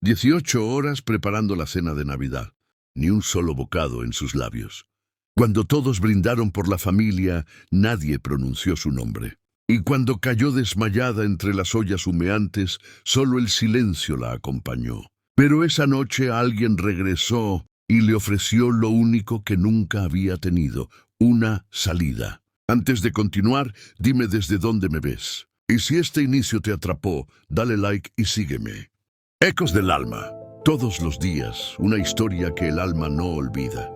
18 horas preparando la cena de Navidad, ni un solo bocado en sus labios. Cuando todos brindaron por la familia, nadie pronunció su nombre. Y cuando cayó desmayada entre las ollas humeantes, solo el silencio la acompañó. Pero esa noche alguien regresó y le ofreció lo único que nunca había tenido, una salida. Antes de continuar, dime desde dónde me ves. Y si este inicio te atrapó, dale like y sígueme. Ecos del alma. Todos los días, una historia que el alma no olvida.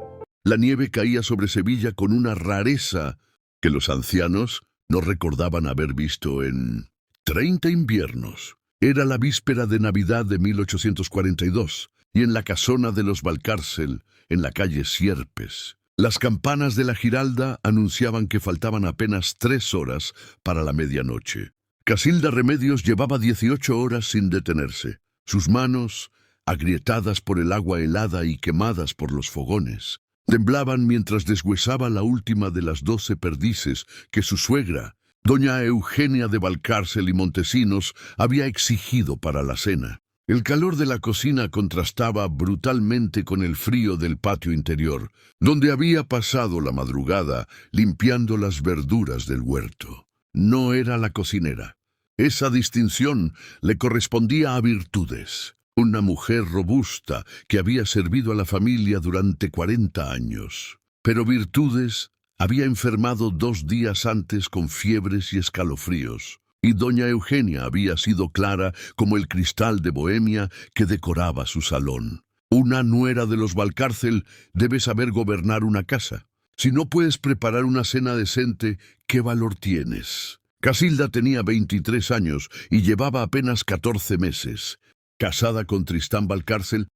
La nieve caía sobre Sevilla con una rareza que los ancianos no recordaban haber visto en 30 inviernos. Era la víspera de Navidad de 1842, y en la casona de los Valcárcel, en la calle Sierpes, las campanas de la Giralda anunciaban que faltaban apenas 3 horas para la medianoche. Casilda Remedios llevaba 18 horas sin detenerse. Sus manos, agrietadas por el agua helada y quemadas por los fogones, temblaban mientras deshuesaba la última de las 12 perdices que su suegra, doña Eugenia de Valcárcel y Montesinos, había exigido para la cena. El calor de la cocina contrastaba brutalmente con el frío del patio interior, donde había pasado la madrugada limpiando las verduras del huerto. No era la cocinera. Esa distinción le correspondía a Virtudes, una mujer robusta que había servido a la familia durante 40 años. Pero Virtudes había enfermado 2 días antes con fiebres y escalofríos, y doña Eugenia había sido clara como el cristal de Bohemia que decoraba su salón. Una nuera de los Valcárcel debe saber gobernar una casa. Si no puedes preparar una cena decente, ¿qué valor tienes? Casilda tenía 23 años y llevaba apenas 14 meses. Casada con Tristán Valcárcel,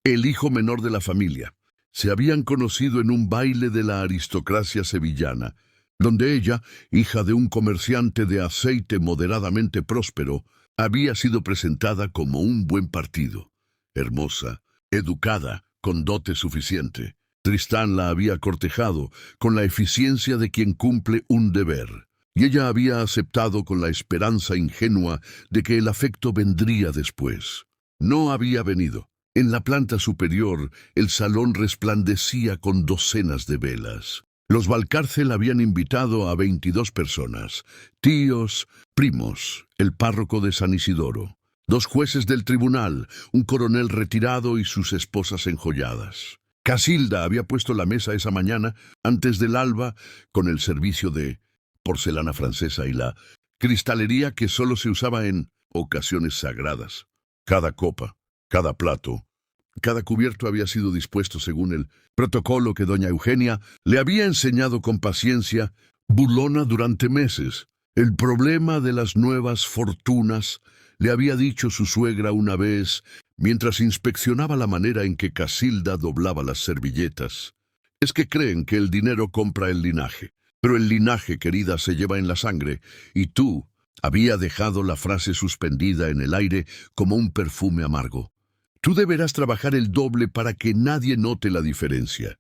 el hijo menor de la familia. Se habían conocido en un baile de la aristocracia sevillana, donde ella, hija de un comerciante de aceite moderadamente próspero, había sido presentada como un buen partido. Hermosa, educada, con dote suficiente. Tristán la había cortejado con la eficiencia de quien cumple un deber, y ella había aceptado con la esperanza ingenua de que el afecto vendría después. No había venido. En la planta superior, el salón resplandecía con docenas de velas. Los Valcárcel habían invitado a 22 personas, tíos, primos, el párroco de San Isidoro, 2 jueces del tribunal, un coronel retirado y sus esposas enjolladas. Casilda había puesto la mesa esa mañana, antes del alba, con el servicio de porcelana francesa y la cristalería que solo se usaba en ocasiones sagradas. Cada copa, cada plato, cada cubierto había sido dispuesto según el protocolo que doña Eugenia le había enseñado con paciencia, burlona durante meses. El problema de las nuevas fortunas, le había dicho su suegra una vez, mientras inspeccionaba la manera en que Casilda doblaba las servilletas, es que creen que el dinero compra el linaje. Pero el linaje, querida, se lleva en la sangre, y tú había dejado la frase suspendida en el aire como un perfume amargo. Tú deberás trabajar el doble para que nadie note la diferencia.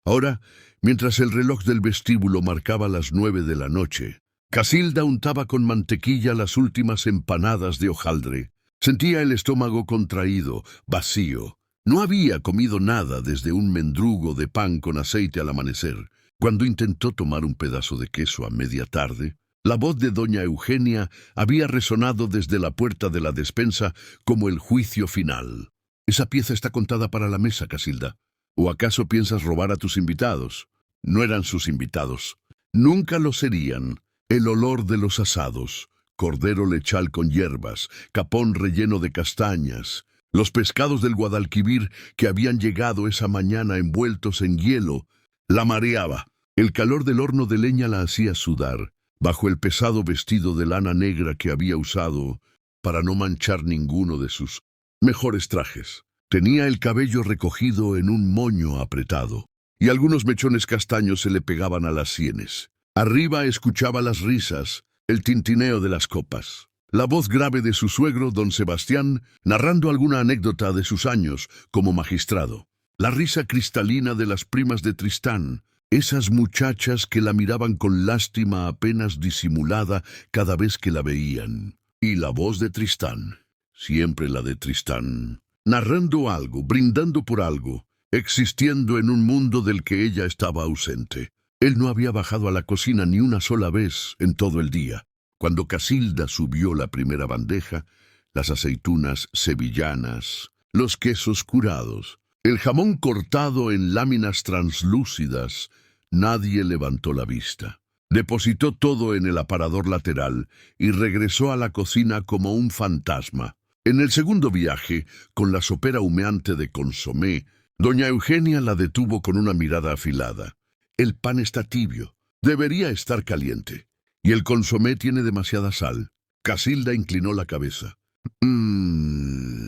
Ahora, mientras el reloj del vestíbulo marcaba las 9 de la noche, Casilda untaba con mantequilla las últimas empanadas de hojaldre. Sentía el estómago contraído, vacío. No había comido nada desde un mendrugo de pan con aceite al amanecer. Cuando intentó tomar un pedazo de queso a media tarde, la voz de doña Eugenia había resonado desde la puerta de la despensa como el juicio final. «Esa pieza está contada para la mesa, Casilda. ¿O acaso piensas robar a tus invitados?» No eran sus invitados. Nunca lo serían. El olor de los asados, cordero lechal con hierbas, capón relleno de castañas, los pescados del Guadalquivir que habían llegado esa mañana envueltos en hielo, la mareaba. El calor del horno de leña la hacía sudar, bajo el pesado vestido de lana negra que había usado para no manchar ninguno de sus mejores trajes. Tenía el cabello recogido en un moño apretado, y algunos mechones castaños se le pegaban a las sienes. Arriba escuchaba las risas, el tintineo de las copas, la voz grave de su suegro, don Sebastián, narrando alguna anécdota de sus años como magistrado. La risa cristalina de las primas de Tristán, esas muchachas que la miraban con lástima apenas disimulada cada vez que la veían. Y la voz de Tristán, siempre la de Tristán, narrando algo, brindando por algo, existiendo en un mundo del que ella estaba ausente. Él no había bajado a la cocina ni una sola vez en todo el día. Cuando Casilda subió la primera bandeja, las aceitunas sevillanas, los quesos curados, el jamón cortado en láminas translúcidas, nadie levantó la vista. Depositó todo en el aparador lateral y regresó a la cocina como un fantasma. En el segundo viaje, con la sopera humeante de consomé, doña Eugenia la detuvo con una mirada afilada. El pan está tibio, debería estar caliente, y el consomé tiene demasiada sal. Casilda inclinó la cabeza.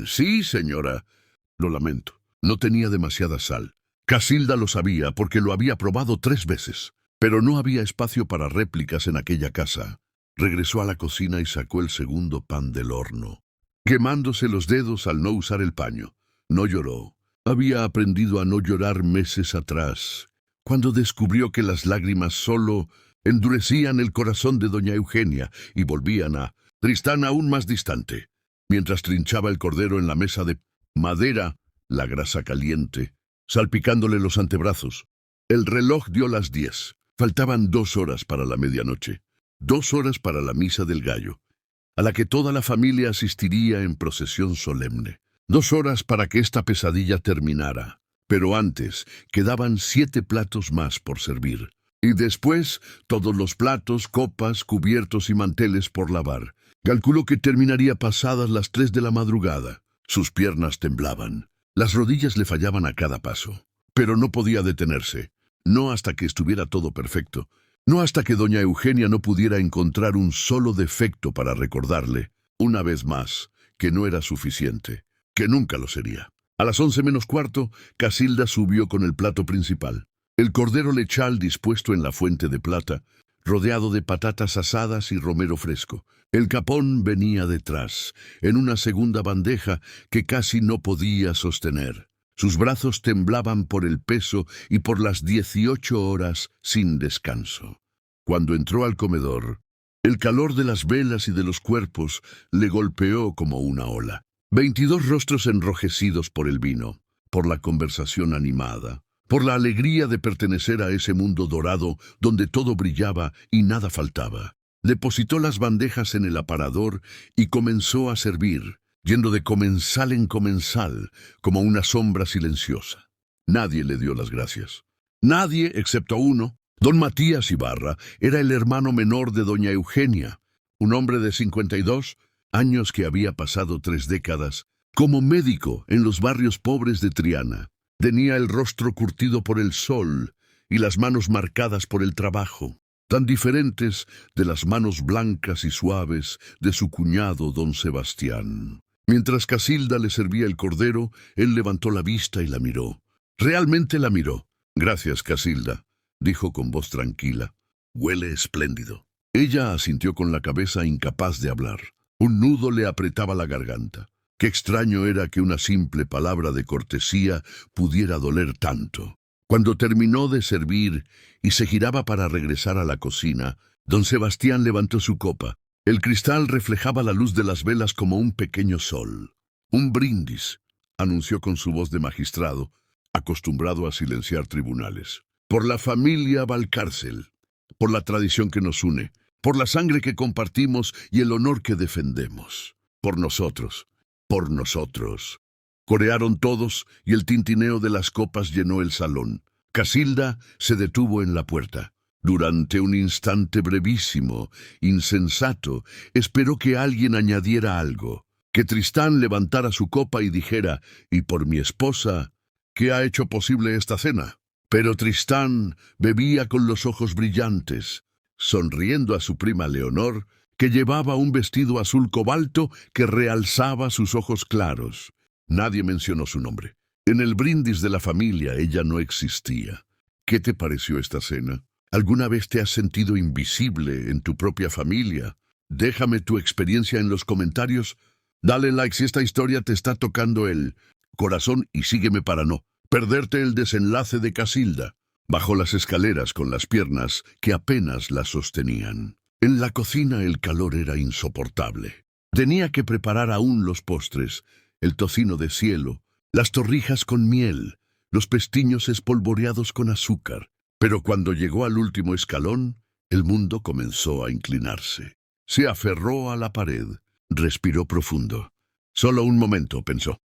Sí, señora. Lo lamento, no tenía demasiada sal. Casilda lo sabía porque lo había probado 3 veces, pero no había espacio para réplicas en aquella casa. Regresó a la cocina y sacó el segundo pan del horno, quemándose los dedos al no usar el paño. No lloró. Había aprendido a no llorar meses atrás, cuando descubrió que las lágrimas solo endurecían el corazón de doña Eugenia y volvían a Tristán aún más distante. Mientras trinchaba el cordero en la mesa de madera, la grasa caliente, salpicándole los antebrazos. El reloj dio las 10. Faltaban 2 horas para la medianoche, 2 horas para la misa del gallo, a la que toda la familia asistiría en procesión solemne. 2 horas para que esta pesadilla terminara. Pero antes quedaban 7 platos más por servir. Y después todos los platos, copas, cubiertos y manteles por lavar. Calculó que terminaría pasadas las 3 de la madrugada. Sus piernas temblaban. Las rodillas le fallaban a cada paso. Pero no podía detenerse. No hasta que estuviera todo perfecto. No hasta que doña Eugenia no pudiera encontrar un solo defecto para recordarle, una vez más, que no era suficiente, que nunca lo sería. A las 11 menos cuarto, Casilda subió con el plato principal. El cordero lechal dispuesto en la fuente de plata, rodeado de patatas asadas y romero fresco. El capón venía detrás, en una segunda bandeja que casi no podía sostener. Sus brazos temblaban por el peso y por las 18 horas sin descanso. Cuando entró al comedor, el calor de las velas y de los cuerpos le golpeó como una ola. 22 rostros enrojecidos por el vino, por la conversación animada, por la alegría de pertenecer a ese mundo dorado donde todo brillaba y nada faltaba. Depositó las bandejas en el aparador y comenzó a servir, yendo de comensal en comensal, como una sombra silenciosa. Nadie le dio las gracias. Nadie, excepto uno. Don Matías Ibarra era el hermano menor de doña Eugenia, un hombre de 52 años que había pasado 3 décadas como médico en los barrios pobres de Triana. Tenía el rostro curtido por el sol y las manos marcadas por el trabajo, tan diferentes de las manos blancas y suaves de su cuñado don Sebastián. Mientras Casilda le servía el cordero, él levantó la vista y la miró. Realmente la miró. «Gracias, Casilda», dijo con voz tranquila. «Huele espléndido». Ella asintió con la cabeza, incapaz de hablar. Un nudo le apretaba la garganta. Qué extraño era que una simple palabra de cortesía pudiera doler tanto. Cuando terminó de servir y se giraba para regresar a la cocina, don Sebastián levantó su copa. El cristal reflejaba la luz de las velas como un pequeño sol. «Un brindis», anunció con su voz de magistrado, acostumbrado a silenciar tribunales. «Por la familia Valcárcel, por la tradición que nos une, por la sangre que compartimos y el honor que defendemos. Por nosotros, por nosotros». Corearon todos y el tintineo de las copas llenó el salón. Casilda se detuvo en la puerta. Durante un instante brevísimo, insensato, esperó que alguien añadiera algo, que Tristán levantara su copa y dijera: «Y por mi esposa, ¿qué ha hecho posible esta cena?». Pero Tristán bebía con los ojos brillantes, sonriendo a su prima Leonor, que llevaba un vestido azul cobalto que realzaba sus ojos claros. Nadie mencionó su nombre. En el brindis de la familia ella no existía. «¿Qué te pareció esta cena? ¿Alguna vez te has sentido invisible en tu propia familia? Déjame tu experiencia en los comentarios. Dale like si esta historia te está tocando el corazón y sígueme para no perderte el desenlace de Casilda». Bajó las escaleras con las piernas que apenas la sostenían. En la cocina el calor era insoportable. Tenía que preparar aún los postres el tocino de cielo, las torrijas con miel, los pestiños espolvoreados con azúcar. Pero cuando llegó al último escalón, el mundo comenzó a inclinarse. Se aferró a la pared, respiró profundo. Solo un momento, pensó.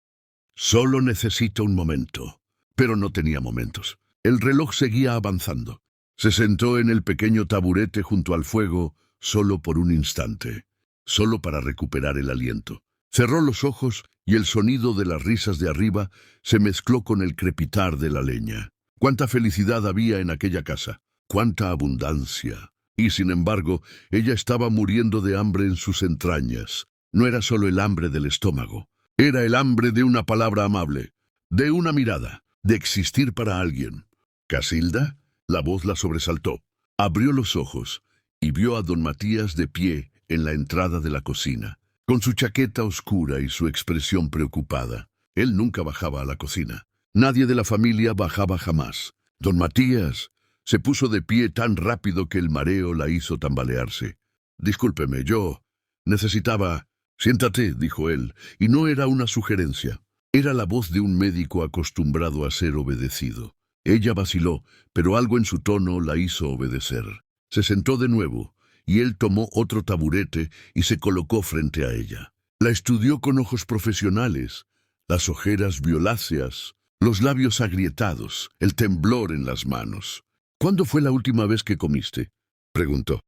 Solo necesito un momento. Pero no tenía momentos. El reloj seguía avanzando. Se sentó en el pequeño taburete junto al fuego solo por un instante, solo para recuperar el aliento. Cerró los ojos y el sonido de las risas de arriba se mezcló con el crepitar de la leña. Cuánta felicidad había en aquella casa, cuánta abundancia. Y sin embargo, ella estaba muriendo de hambre en sus entrañas. No era solo el hambre del estómago, era el hambre de una palabra amable, de una mirada, de existir para alguien. ¿Casilda? La voz la sobresaltó. Abrió los ojos y vio a don Matías de pie en la entrada de la cocina, con su chaqueta oscura y su expresión preocupada. Él nunca bajaba a la cocina. Nadie de la familia bajaba jamás. Don Matías se puso de pie tan rápido que el mareo la hizo tambalearse. Discúlpeme, yo necesitaba... Siéntate, dijo él, y no era una sugerencia. Era la voz de un médico acostumbrado a ser obedecido. Ella vaciló, pero algo en su tono la hizo obedecer. Se sentó de nuevo, y él tomó otro taburete y se colocó frente a ella. La estudió con ojos profesionales, las ojeras violáceas, los labios agrietados, el temblor en las manos. —¿Cuándo fue la última vez que comiste? —preguntó.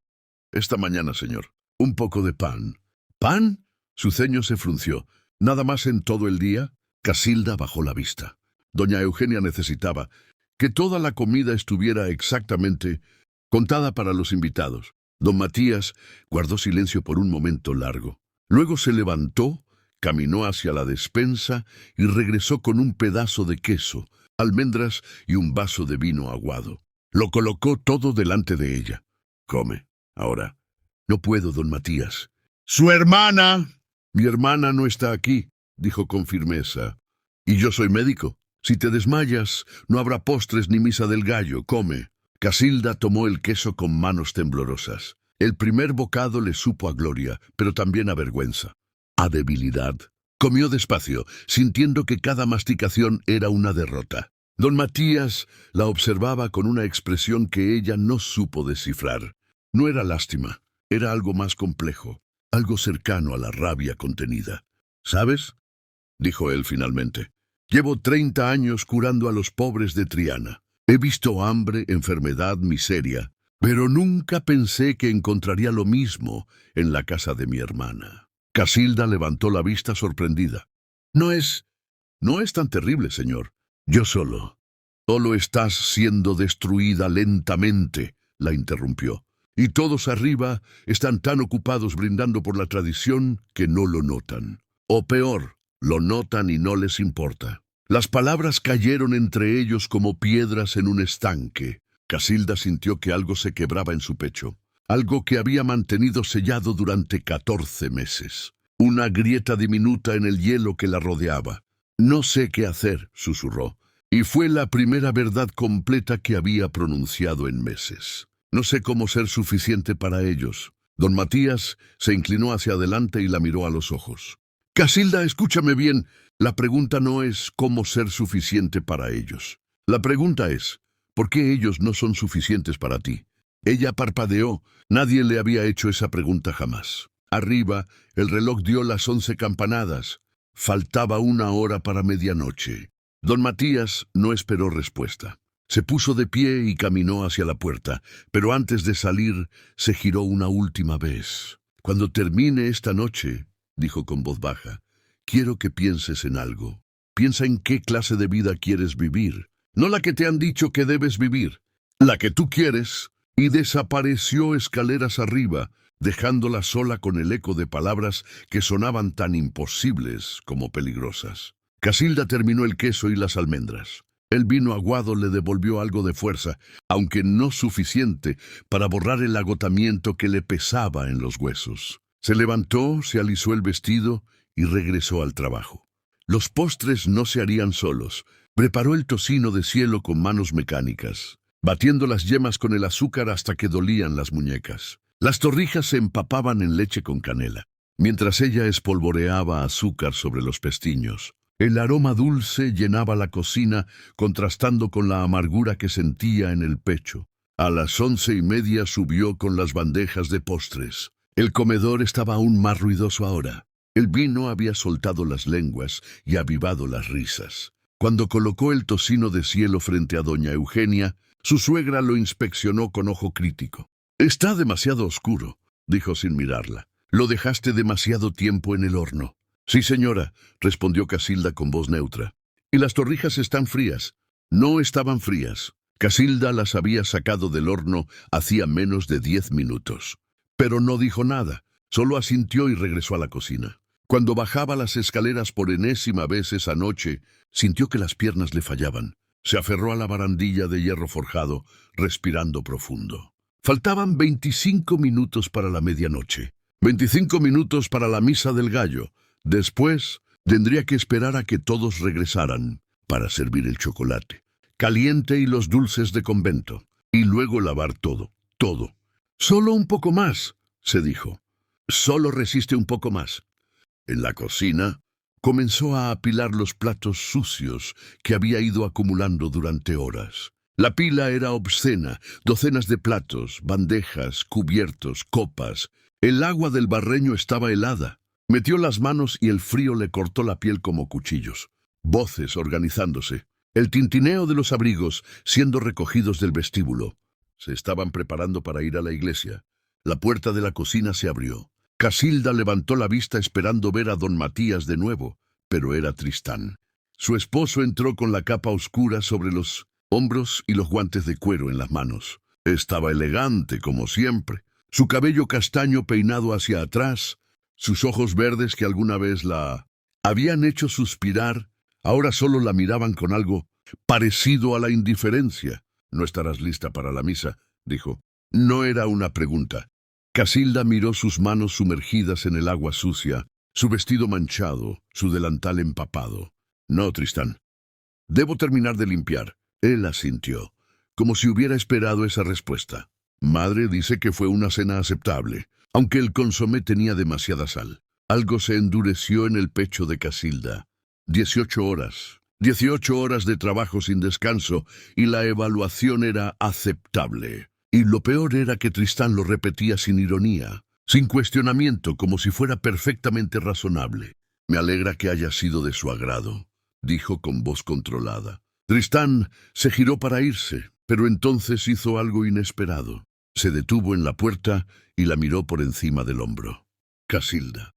—Esta mañana, señor. Un poco de pan. —¿Pan? Su ceño se frunció. —¿Nada más en todo el día? Casilda bajó la vista. Doña Eugenia necesitaba que toda la comida estuviera exactamente contada para los invitados. Don Matías guardó silencio por un momento largo. Luego se levantó, caminó hacia la despensa y regresó con un pedazo de queso, almendras y un vaso de vino aguado. Lo colocó todo delante de ella. —Come, ahora. —No puedo, don Matías. —¡Su hermana! —Mi hermana no está aquí —dijo con firmeza—. Y yo soy médico. Si te desmayas, no habrá postres ni misa del gallo. Come. Casilda tomó el queso con manos temblorosas. El primer bocado le supo a gloria, pero también a vergüenza, a debilidad. Comió despacio, sintiendo que cada masticación era una derrota. Don Matías la observaba con una expresión que ella no supo descifrar. No era lástima, era algo más complejo, algo cercano a la rabia contenida. —¿Sabes? —dijo él finalmente—. Llevo 30 años curando a los pobres de Triana. He visto hambre, enfermedad, miseria, pero nunca pensé que encontraría lo mismo en la casa de mi hermana. Casilda levantó la vista sorprendida. No es tan terrible, señor. Yo solo estás siendo destruida lentamente, la interrumpió. Y todos arriba están tan ocupados brindando por la tradición que no lo notan. O peor, lo notan y no les importa. Las palabras cayeron entre ellos como piedras en un estanque. Casilda sintió que algo se quebraba en su pecho, algo que había mantenido sellado durante 14 meses. Una grieta diminuta en el hielo que la rodeaba. No sé qué hacer, susurró, y fue la primera verdad completa que había pronunciado en meses. No sé cómo ser suficiente para ellos. Don Matías se inclinó hacia adelante y la miró a los ojos. Casilda, escúchame bien. La pregunta no es cómo ser suficiente para ellos. La pregunta es, ¿por qué ellos no son suficientes para ti? Ella parpadeó. Nadie le había hecho esa pregunta jamás. Arriba, el reloj dio las 11 campanadas. Faltaba 1 hora para medianoche. Don Matías no esperó respuesta. Se puso de pie y caminó hacia la puerta, pero antes de salir se giró una última vez. Cuando termine esta noche, dijo con voz baja, quiero que pienses en algo. Piensa en qué clase de vida quieres vivir. No la que te han dicho que debes vivir, la que tú quieres. Y desapareció escaleras arriba, dejándola sola con el eco de palabras que sonaban tan imposibles como peligrosas. Casilda terminó el queso y las almendras. El vino aguado le devolvió algo de fuerza, aunque no suficiente para borrar el agotamiento que le pesaba en los huesos. Se levantó, se alisó el vestido y regresó al trabajo. Los postres no se harían solos. Preparó el tocino de cielo con manos mecánicas, batiendo las yemas con el azúcar hasta que dolían las muñecas. Las torrijas se empapaban en leche con canela. mientras ella espolvoreaba azúcar sobre los pestiños. El aroma dulce llenaba la cocina, contrastando con la amargura que sentía en el pecho. A las 11:30 subió con las bandejas de postres. El comedor estaba aún más ruidoso ahora. El vino había soltado las lenguas y avivado las risas. Cuando colocó el tocino de cielo frente a doña Eugenia, su suegra lo inspeccionó con ojo crítico. «Está demasiado oscuro», dijo sin mirarla. «Lo dejaste demasiado tiempo en el horno». «Sí, señora», respondió Casilda con voz neutra. «¿Y las torrijas están frías?» No estaban frías. Casilda las había sacado del horno hacía menos de 10 minutos. Pero no dijo nada, solo asintió y regresó a la cocina. Cuando bajaba las escaleras por enésima vez esa noche, sintió que las piernas le fallaban. Se aferró a la barandilla de hierro forjado, respirando profundo. Faltaban 25 minutos para la medianoche. 25 minutos para la misa del gallo. Después, tendría que esperar a que todos regresaran para servir el chocolate caliente y los dulces de convento, y luego lavar todo, todo. «Solo un poco más», se dijo. «Solo resiste un poco más». En la cocina, comenzó a apilar los platos sucios que había ido acumulando durante horas. La pila era obscena, docenas de platos, bandejas, cubiertos, copas. El agua del barreño estaba helada. Metió las manos y el frío le cortó la piel como cuchillos. Voces organizándose. El tintineo de los abrigos siendo recogidos del vestíbulo. Se estaban preparando para ir a la iglesia. La puerta de la cocina se abrió. Casilda levantó la vista esperando ver a don Matías de nuevo, pero era Tristán. Su esposo entró con la capa oscura sobre los hombros y los guantes de cuero en las manos. Estaba elegante, como siempre. Su cabello castaño peinado hacia atrás, sus ojos verdes que alguna vez la habían hecho suspirar, ahora solo la miraban con algo parecido a la indiferencia. «¿No estarás lista para la misa?», dijo. No era una pregunta. Casilda miró sus manos sumergidas en el agua sucia, su vestido manchado, su delantal empapado. «No, Tristán. Debo terminar de limpiar». Él asintió, como si hubiera esperado esa respuesta. «Madre dice que fue una cena aceptable, aunque el consomé tenía demasiada sal». Algo se endureció en el pecho de Casilda. 18 horas. 18 horas de trabajo sin descanso, y la evaluación era aceptable. Y lo peor era que Tristán lo repetía sin ironía, sin cuestionamiento, como si fuera perfectamente razonable. «Me alegra que haya sido de su agrado», dijo con voz controlada. Tristán se giró para irse, pero entonces hizo algo inesperado. Se detuvo en la puerta y la miró por encima del hombro. «Casilda».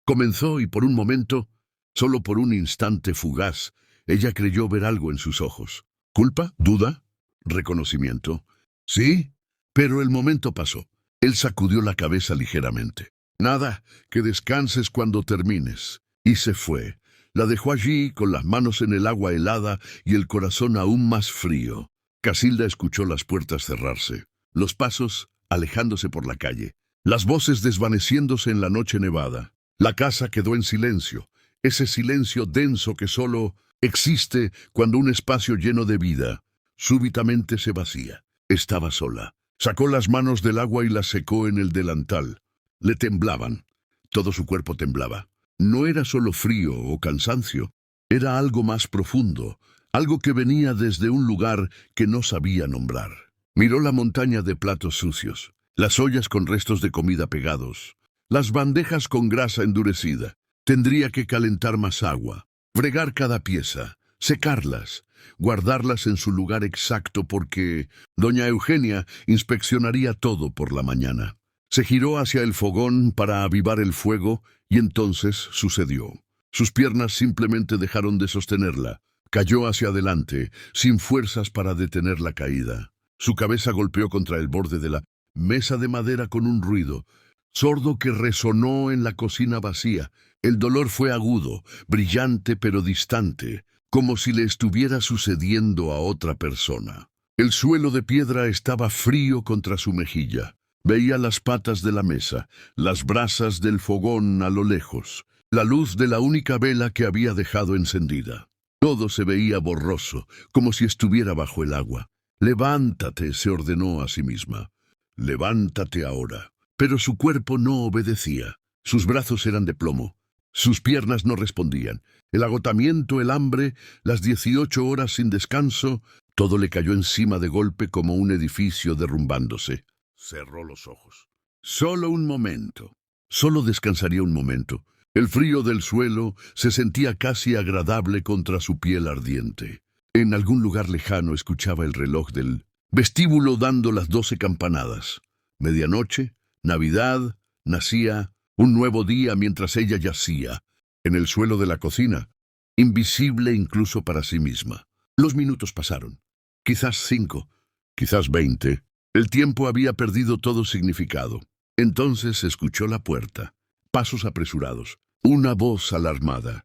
Comenzó y por un momento, solo por un instante fugaz, ella creyó ver algo en sus ojos. ¿Culpa? ¿Duda? ¿Reconocimiento? Sí, pero el momento pasó. Él sacudió la cabeza ligeramente. «Nada, que descanses cuando termines». Y se fue. La dejó allí con las manos en el agua helada y el corazón aún más frío. Casilda escuchó las puertas cerrarse, los pasos alejándose por la calle, las voces desvaneciéndose en la noche nevada. La casa quedó en silencio, ese silencio denso que solo existe cuando un espacio lleno de vida súbitamente se vacía. Estaba sola. Sacó las manos del agua y las secó en el delantal. Le temblaban. Todo su cuerpo temblaba. No era solo frío o cansancio, era algo más profundo, algo que venía desde un lugar que no sabía nombrar. Miró la montaña de platos sucios, las ollas con restos de comida pegados, las bandejas con grasa endurecida. Tendría que calentar más agua, fregar cada pieza, secarlas, guardarlas en su lugar exacto porque doña Eugenia inspeccionaría todo por la mañana. Se giró hacia el fogón para avivar el fuego y entonces sucedió. Sus piernas simplemente dejaron de sostenerla. Cayó hacia adelante, sin fuerzas para detener la caída. Su cabeza golpeó contra el borde de la mesa de madera con un ruido sordo que resonó en la cocina vacía. El dolor fue agudo, brillante pero distante, como si le estuviera sucediendo a otra persona. El suelo de piedra estaba frío contra su mejilla. Veía las patas de la mesa, las brasas del fogón a lo lejos, la luz de la única vela que había dejado encendida. Todo se veía borroso, como si estuviera bajo el agua. «Levántate», se ordenó a sí misma. «Levántate ahora». Pero su cuerpo no obedecía. Sus brazos eran de plomo. Sus piernas no respondían. El agotamiento, el hambre, las 18 horas sin descanso, todo le cayó encima de golpe como un edificio derrumbándose. Cerró los ojos. Solo un momento. Solo descansaría un momento. El frío del suelo se sentía casi agradable contra su piel ardiente. En algún lugar lejano escuchaba el reloj del vestíbulo dando las 12 campanadas. Medianoche, Navidad, nacía un nuevo día mientras ella yacía en el suelo de la cocina, invisible incluso para sí misma. Los minutos pasaron. Quizás 5, quizás 20. El tiempo había perdido todo significado. Entonces escuchó la puerta. Pasos apresurados. Una voz alarmada.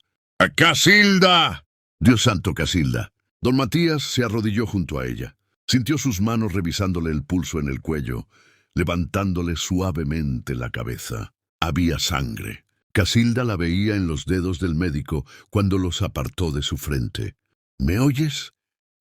¡Casilda! Dios santo, Casilda. Don Matías se arrodilló junto a ella. Sintió sus manos revisándole el pulso en el cuello, levantándole suavemente la cabeza. Había sangre. Casilda la veía en los dedos del médico cuando los apartó de su frente. ¿Me oyes?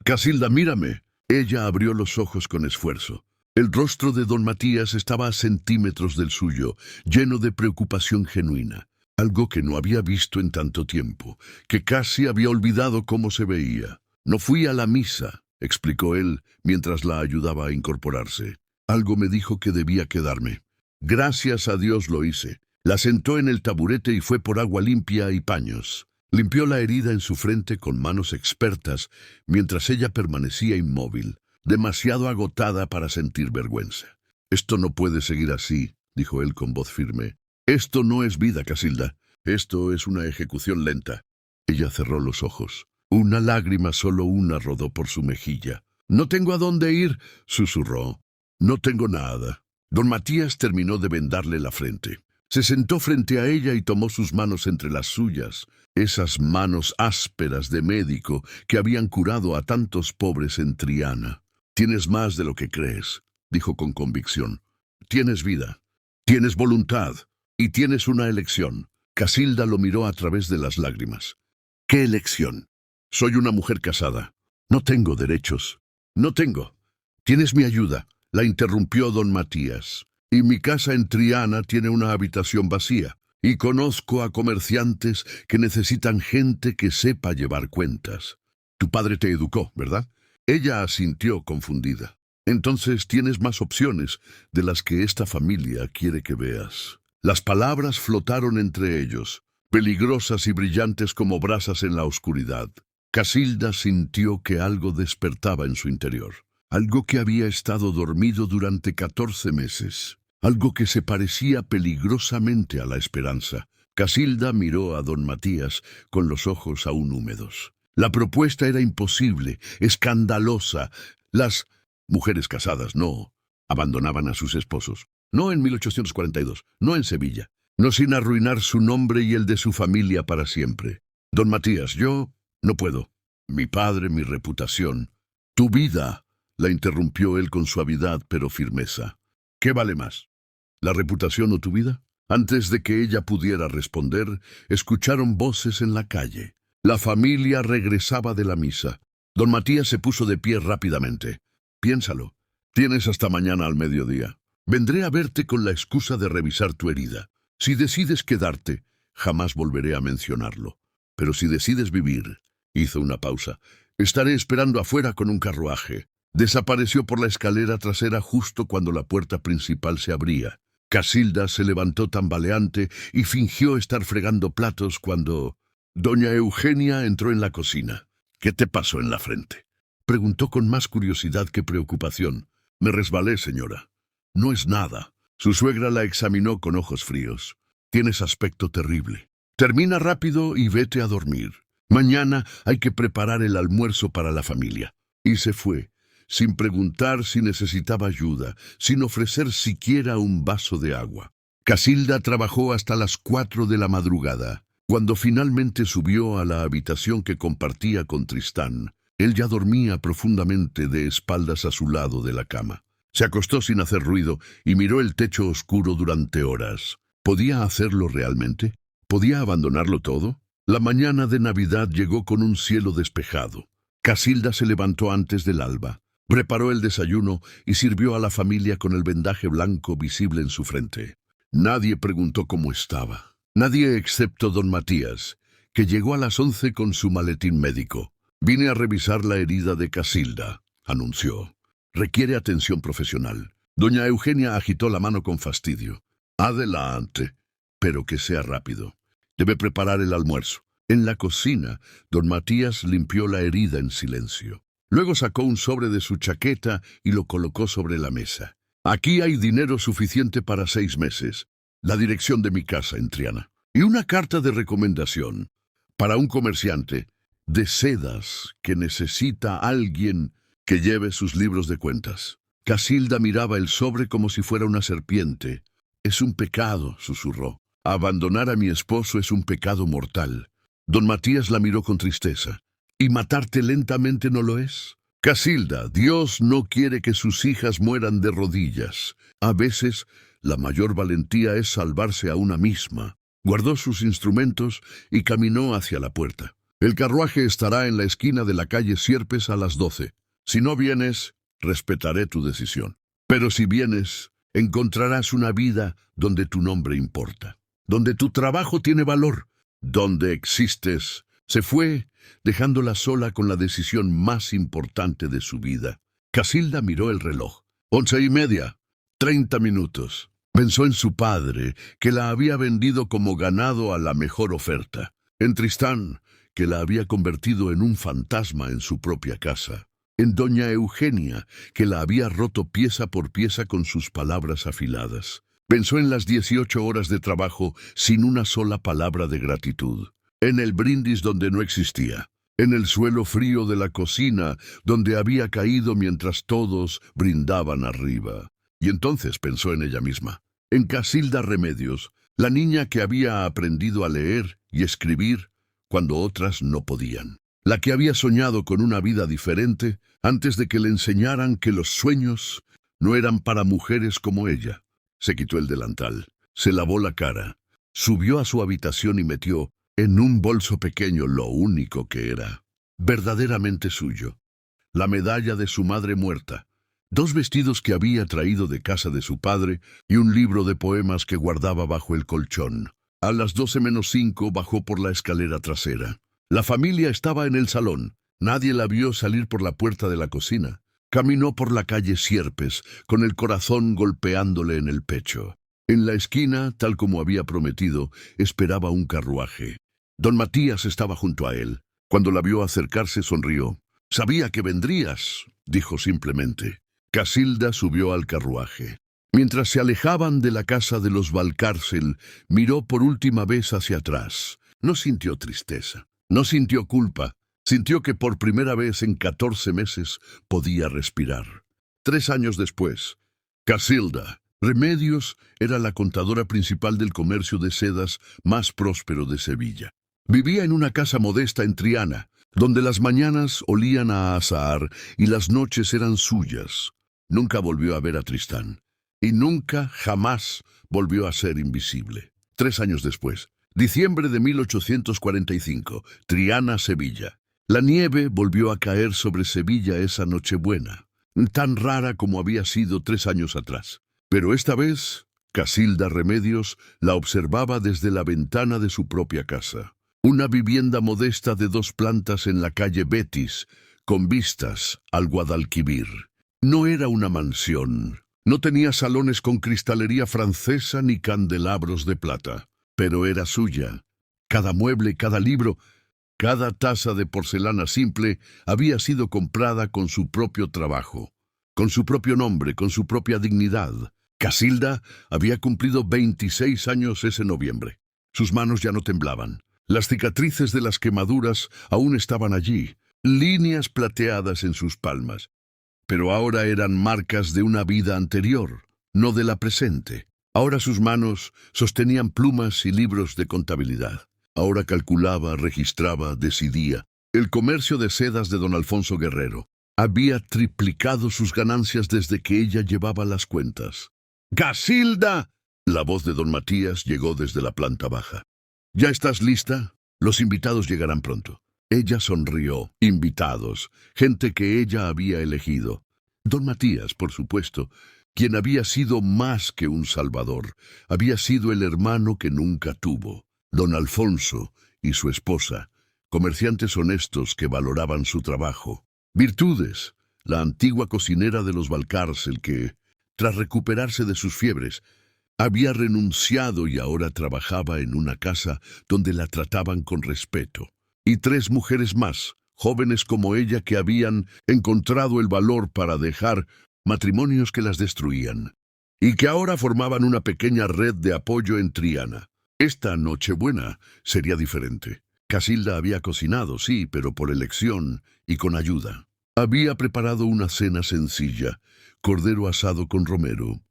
Casilda, mírame. Ella abrió los ojos con esfuerzo. El rostro de don Matías estaba a centímetros del suyo, lleno de preocupación genuina. Algo que no había visto en tanto tiempo, que casi había olvidado cómo se veía. No fui a la misa, explicó él, mientras la ayudaba a incorporarse. Algo me dijo que debía quedarme. Gracias a Dios lo hice. La sentó en el taburete y fue por agua limpia y paños. Limpió la herida en su frente con manos expertas, mientras ella permanecía inmóvil, demasiado agotada para sentir vergüenza. Esto no puede seguir así, dijo él con voz firme. Esto no es vida, Casilda. Esto es una ejecución lenta. Ella cerró los ojos. Una lágrima, solo una, rodó por su mejilla. No tengo a dónde ir, susurró. No tengo nada. Don Matías terminó de vendarle la frente. Se sentó frente a ella y tomó sus manos entre las suyas, esas manos ásperas de médico que habían curado a tantos pobres en Triana. Tienes más de lo que crees, dijo con convicción. Tienes vida, tienes voluntad y tienes una elección. Casilda lo miró a través de las lágrimas. ¿Qué elección? Soy una mujer casada. No tengo derechos. No tengo. Tienes mi ayuda, la interrumpió don Matías. Y mi casa en Triana tiene una habitación vacía. Y conozco a comerciantes que necesitan gente que sepa llevar cuentas. Tu padre te educó, ¿verdad? Ella asintió confundida. Entonces tienes más opciones de las que esta familia quiere que veas. Las palabras flotaron entre ellos, peligrosas y brillantes como brasas en la oscuridad. Casilda sintió que algo despertaba en su interior. Algo que había estado dormido durante 14 meses. Algo que se parecía peligrosamente a la esperanza. Casilda miró a don Matías con los ojos aún húmedos. La propuesta era imposible, escandalosa. Las mujeres casadas no abandonaban a sus esposos. No en 1842, no en Sevilla. No sin arruinar su nombre y el de su familia para siempre. Don Matías, yo no puedo. Mi padre, mi reputación. Tu vida, la interrumpió él con suavidad pero firmeza. ¿Qué vale más? ¿La reputación o tu vida? Antes de que ella pudiera responder, escucharon voces en la calle. La familia regresaba de la misa. Don Matías se puso de pie rápidamente. Piénsalo. Tienes hasta mañana al mediodía. Vendré a verte con la excusa de revisar tu herida. Si decides quedarte, jamás volveré a mencionarlo. Pero si decides vivir, hizo una pausa, estaré esperando afuera con un carruaje. Desapareció por la escalera trasera justo cuando la puerta principal se abría. Casilda se levantó tambaleante y fingió estar fregando platos cuando doña Eugenia entró en la cocina. ¿Qué te pasó en la frente?, preguntó con más curiosidad que preocupación. Me resbalé, señora. No es nada. Su suegra la examinó con ojos fríos. Tienes aspecto terrible. Termina rápido y vete a dormir. Mañana hay que preparar el almuerzo para la familia. Y se fue, sin preguntar si necesitaba ayuda, sin ofrecer siquiera un vaso de agua. Casilda trabajó hasta las 4 de la madrugada. Cuando finalmente subió a la habitación que compartía con Tristán, él ya dormía profundamente de espaldas a su lado de la cama. Se acostó sin hacer ruido y miró el techo oscuro durante horas. ¿Podía hacerlo realmente? ¿Podía abandonarlo todo? La mañana de Navidad llegó con un cielo despejado. Casilda se levantó antes del alba, preparó el desayuno y sirvió a la familia con el vendaje blanco visible en su frente. Nadie preguntó cómo estaba. Nadie excepto don Matías, que llegó a las 11 con su maletín médico. Vine a revisar la herida de Casilda, anunció. Requiere atención profesional. Doña Eugenia agitó la mano con fastidio. Adelante, pero que sea rápido. Debe preparar el almuerzo. En la cocina, don Matías limpió la herida en silencio. Luego sacó un sobre de su chaqueta y lo colocó sobre la mesa. Aquí hay dinero suficiente para 6 meses. La dirección de mi casa en Triana. Y una carta de recomendación para un comerciante de sedas que necesita a alguien que lleve sus libros de cuentas. Casilda miraba el sobre como si fuera una serpiente. Es un pecado, susurró. Abandonar a mi esposo es un pecado mortal. Don Matías la miró con tristeza. ¿Y matarte lentamente no lo es? Casilda, Dios no quiere que sus hijas mueran de rodillas. A veces, la mayor valentía es salvarse a una misma. Guardó sus instrumentos y caminó hacia la puerta. El carruaje estará en la esquina de la calle Sierpes a las 12. Si no vienes, respetaré tu decisión. Pero si vienes, encontrarás una vida donde tu nombre importa, donde tu trabajo tiene valor, donde existes. Se fue, dejándola sola con la decisión más importante de su vida. Casilda miró el reloj. 11:30, 30 minutos. Pensó en su padre, que la había vendido como ganado a la mejor oferta. En Tristán, que la había convertido en un fantasma en su propia casa. En doña Eugenia, que la había roto pieza por pieza con sus palabras afiladas. Pensó en las 18 horas de trabajo sin una sola palabra de gratitud. En el brindis donde no existía. En el suelo frío de la cocina donde había caído mientras todos brindaban arriba. Y entonces pensó en ella misma. En Casilda Remedios, la niña que había aprendido a leer y escribir cuando otras no podían. La que había soñado con una vida diferente antes de que le enseñaran que los sueños no eran para mujeres como ella. Se quitó el delantal, se lavó la cara, subió a su habitación y metió en un bolso pequeño lo único que era verdaderamente suyo, la medalla de su madre muerta, 2 vestidos que había traído de casa de su padre y un libro de poemas que guardaba bajo el colchón. A las 12:05 bajó por la escalera trasera. La familia estaba en el salón. Nadie la vio salir por la puerta de la cocina. Caminó por la calle Sierpes, con el corazón golpeándole en el pecho. En la esquina, tal como había prometido, esperaba un carruaje. Don Matías estaba junto a él. Cuando la vio acercarse, sonrió. «Sabía que vendrías», dijo simplemente. Casilda subió al carruaje. Mientras se alejaban de la casa de los Valcárcel, miró por última vez hacia atrás. No sintió tristeza, no sintió culpa. Sintió que por primera vez en 14 meses podía respirar. 3 años después, Casilda Remedios era la contadora principal del comercio de sedas más próspero de Sevilla. Vivía en una casa modesta en Triana, donde las mañanas olían a azahar y las noches eran suyas. Nunca volvió a ver a Tristán, y nunca, jamás, volvió a ser invisible. 3 años después, diciembre de 1845, Triana, Sevilla. La nieve volvió a caer sobre Sevilla esa Nochebuena, tan rara como había sido 3 años atrás. Pero esta vez, Casilda Remedios la observaba desde la ventana de su propia casa. Una vivienda modesta de 2 plantas en la calle Betis, con vistas al Guadalquivir. No era una mansión, no tenía salones con cristalería francesa ni candelabros de plata, pero era suya. Cada mueble, cada libro, cada taza de porcelana simple había sido comprada con su propio trabajo, con su propio nombre, con su propia dignidad. Casilda había cumplido 26 años ese noviembre. Sus manos ya no temblaban. Las cicatrices de las quemaduras aún estaban allí, líneas plateadas en sus palmas. Pero ahora eran marcas de una vida anterior, no de la presente. Ahora sus manos sostenían plumas y libros de contabilidad. Ahora calculaba, registraba, decidía. El comercio de sedas de don Alfonso Guerrero había triplicado sus ganancias desde que ella llevaba las cuentas. ¡Casilda! La voz de don Matías llegó desde la planta baja. ¿Ya estás lista? Los invitados llegarán pronto. Ella sonrió. Invitados, gente que ella había elegido. Don Matías, por supuesto, quien había sido más que un salvador, había sido el hermano que nunca tuvo. Don Alfonso y su esposa, comerciantes honestos que valoraban su trabajo. Virtudes, la antigua cocinera de los Valcárcel que, tras recuperarse de sus fiebres, había renunciado y ahora trabajaba en una casa donde la trataban con respeto. Y 3 mujeres más, jóvenes como ella, que habían encontrado el valor para dejar matrimonios que las destruían, y que ahora formaban una pequeña red de apoyo en Triana. Esta Nochebuena sería diferente. Casilda había cocinado, sí, pero por elección y con ayuda. Había preparado una cena sencilla: cordero asado con romero,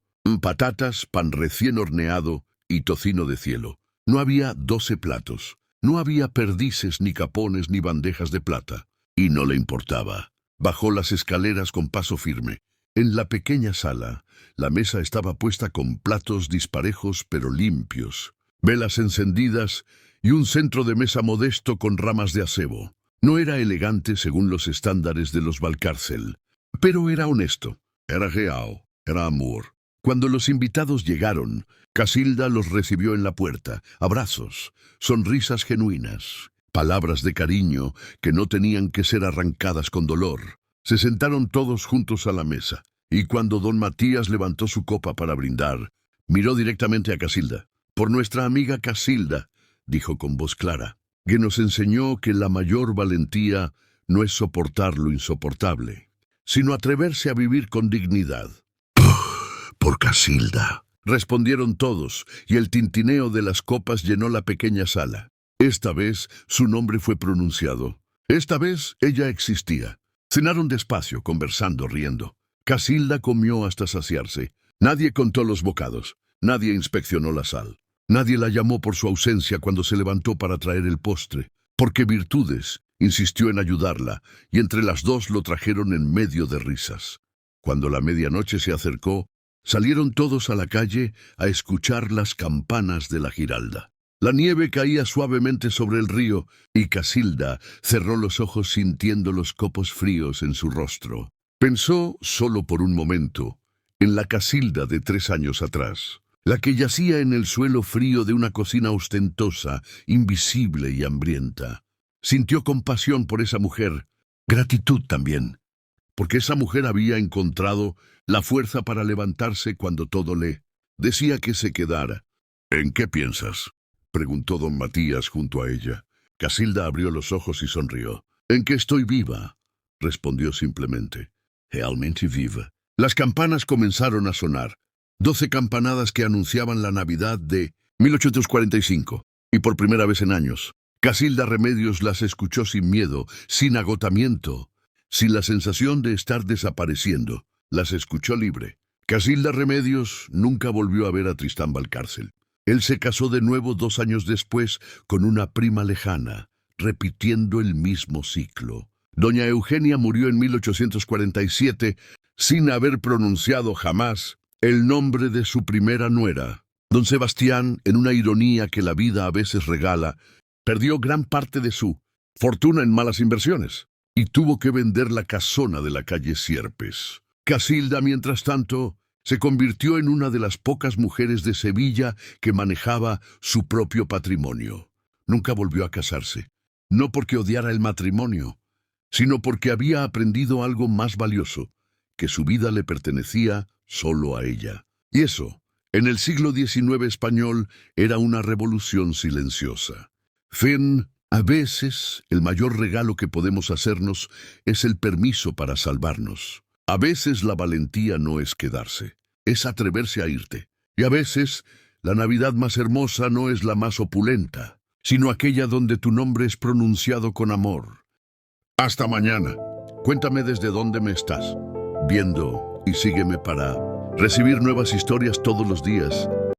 patatas, pan recién horneado y tocino de cielo. No había 12 platos. No había perdices, ni capones, ni bandejas de plata. Y no le importaba. Bajó las escaleras con paso firme. En la pequeña sala, la mesa estaba puesta con platos disparejos pero limpios, velas encendidas y un centro de mesa modesto con ramas de acebo. No era elegante según los estándares de los Valcárcel, pero era honesto, era real, era amor. Cuando los invitados llegaron, Casilda los recibió en la puerta. Abrazos, sonrisas genuinas, palabras de cariño que no tenían que ser arrancadas con dolor. Se sentaron todos juntos a la mesa, y cuando don Matías levantó su copa para brindar, miró directamente a Casilda. «Por nuestra amiga Casilda», dijo con voz clara, «que nos enseñó que la mayor valentía no es soportar lo insoportable, sino atreverse a vivir con dignidad». «Por Casilda», respondieron todos, y el tintineo de las copas llenó la pequeña sala. Esta vez su nombre fue pronunciado. Esta vez ella existía. Cenaron despacio, conversando, riendo. Casilda comió hasta saciarse. Nadie contó los bocados. Nadie inspeccionó la sal. Nadie la llamó por su ausencia cuando se levantó para traer el postre, porque Virtudes insistió en ayudarla, y entre las dos lo trajeron en medio de risas. Cuando la medianoche se acercó, salieron todos a la calle a escuchar las campanas de la Giralda. La nieve caía suavemente sobre el río, y Casilda cerró los ojos sintiendo los copos fríos en su rostro. Pensó, solo por un momento, en la Casilda de 3 años atrás, la que yacía en el suelo frío de una cocina ostentosa, invisible y hambrienta. Sintió compasión por esa mujer, gratitud también, porque esa mujer había encontrado la fuerza para levantarse cuando todo le decía que se quedara. «¿En qué piensas?», preguntó don Matías junto a ella. Casilda abrió los ojos y sonrió. «En que estoy viva», respondió simplemente. «Realmente viva». Las campanas comenzaron a sonar. 12 campanadas que anunciaban la Navidad de 1845, y por primera vez en años. Casilda Remedios las escuchó sin miedo, sin agotamiento, sin la sensación de estar desapareciendo. Las escuchó libre. Casilda Remedios nunca volvió a ver a Tristán Valcárcel. Él se casó de nuevo 2 años después con una prima lejana, repitiendo el mismo ciclo. Doña Eugenia murió en 1847 sin haber pronunciado jamás el nombre de su primera nuera. Don Sebastián, en una ironía que la vida a veces regala, perdió gran parte de su fortuna en malas inversiones y tuvo que vender la casona de la calle Sierpes. Casilda, mientras tanto, se convirtió en una de las pocas mujeres de Sevilla que manejaba su propio patrimonio. Nunca volvió a casarse, no porque odiara el matrimonio, sino porque había aprendido algo más valioso, que su vida le pertenecía solo a ella. Y eso, en el siglo XIX español, era una revolución silenciosa. Fin. A veces, el mayor regalo que podemos hacernos es el permiso para salvarnos. A veces la valentía no es quedarse, es atreverse a irte. Y a veces, la Navidad más hermosa no es la más opulenta, sino aquella donde tu nombre es pronunciado con amor. Hasta mañana. Cuéntame desde dónde me estás viendo y sígueme para recibir nuevas historias todos los días.